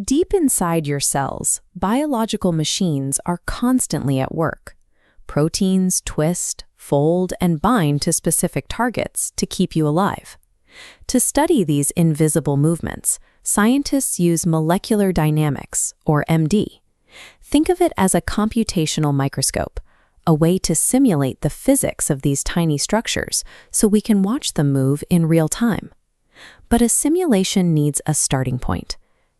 Deep inside your cells, biological machines are constantly at work. Proteins twist, fold, and bind to specific targets to keep you alive. To study these invisible movements, scientists use molecular dynamics, or MD. Think of it as a computational microscope, a way to simulate the physics of these tiny structures so we can watch them move in real time. But a simulation needs a starting point.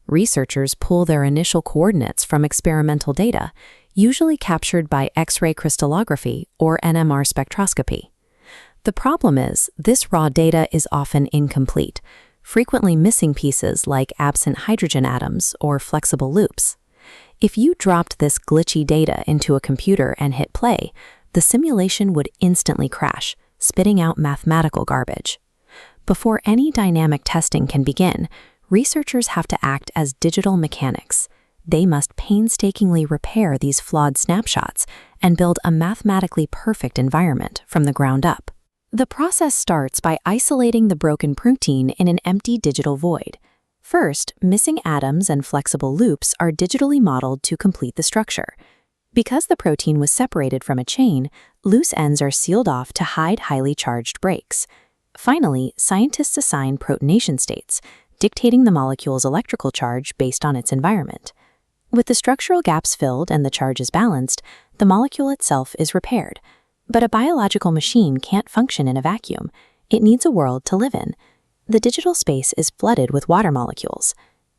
Researchers pull their initial coordinates from experimental data, usually captured by X-ray crystallography or NMR spectroscopy. The problem is, this raw data is often incomplete, frequently missing pieces like absent hydrogen atoms or flexible loops. If you dropped this glitchy data into a computer and hit play, the simulation would instantly crash, spitting out mathematical garbage. Before any dynamic testing can begin, researchers have to act as digital mechanics. They must painstakingly repair these flawed snapshots and build a mathematically perfect environment from the ground up. The process starts by isolating the broken protein in an empty digital void. First, missing atoms and flexible loops are digitally modeled to complete the structure. Because the protein was separated from a chain, loose ends are sealed off to hide highly charged breaks. Finally, scientists assign protonation states, dictating the molecule's electrical charge based on its environment. With the structural gaps filled and the charges balanced, the molecule itself is repaired. But a biological machine can't function in a vacuum. It needs a world to live in. The digital space is flooded with water molecules.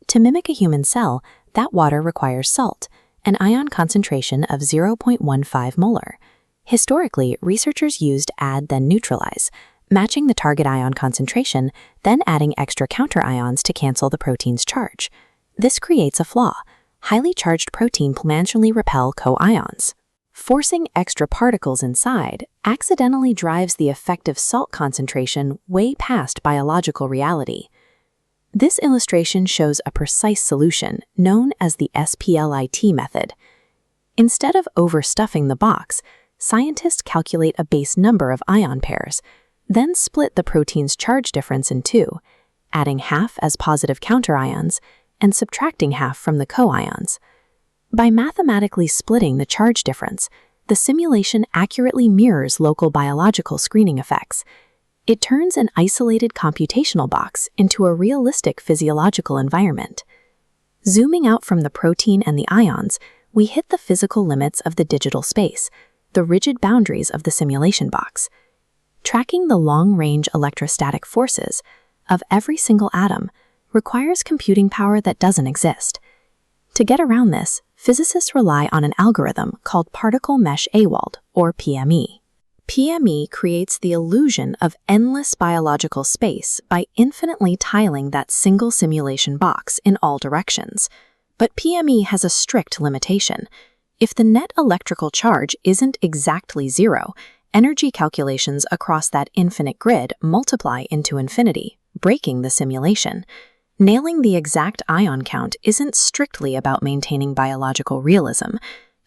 To mimic a human cell, that water requires salt, an ion concentration of 0.15 molar. Historically, researchers used add then neutralize, matching the target ion concentration, then adding extra counterions to cancel the protein's charge. This creates a flaw. Highly charged protein potentially repel co-ions. Forcing extra particles inside accidentally drives the effective salt concentration way past biological reality. This illustration shows a precise solution known as the SPLIT method. Instead of overstuffing the box, scientists calculate a base number of ion pairs, then split the protein's charge difference in two, adding half as positive counterions and subtracting half from the co-ions. By mathematically splitting the charge difference, the simulation accurately mirrors local biological screening effects. It turns an isolated computational box into a realistic physiological environment. Zooming out from the protein and the ions, we hit the physical limits of the digital space, the rigid boundaries of the simulation box. Tracking the long-range electrostatic forces of every single atom requires computing power that doesn't exist. To get around this, physicists rely on an algorithm called particle mesh Ewald, or PME. PME creates the illusion of endless biological space by infinitely tiling that single simulation box in all directions. But PME has a strict limitation. If the net electrical charge isn't exactly zero, energy calculations across that infinite grid multiply into infinity, breaking the simulation. Nailing the exact ion count isn't strictly about maintaining biological realism.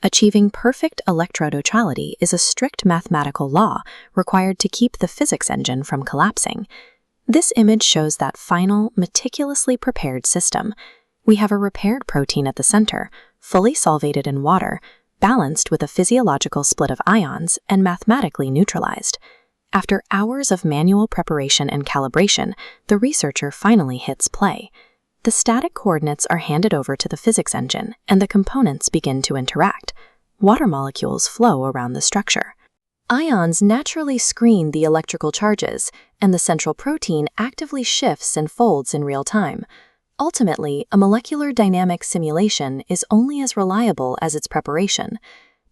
Achieving perfect electroneutrality is a strict mathematical law required to keep the physics engine from collapsing. This image shows that final, meticulously prepared system. We have a repaired protein at the center, fully solvated in water, balanced with a physiological split of ions, and mathematically neutralized. After hours of manual preparation and calibration, the researcher finally hits play. The static coordinates are handed over to the physics engine, and the components begin to interact. Water molecules flow around the structure. Ions naturally screen the electrical charges, and the central protein actively shifts and folds in real time. Ultimately, a molecular dynamic simulation is only as reliable as its preparation.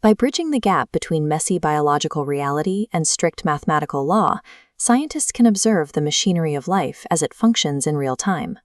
By bridging the gap between messy biological reality and strict mathematical law, scientists can observe the machinery of life as it functions in real time.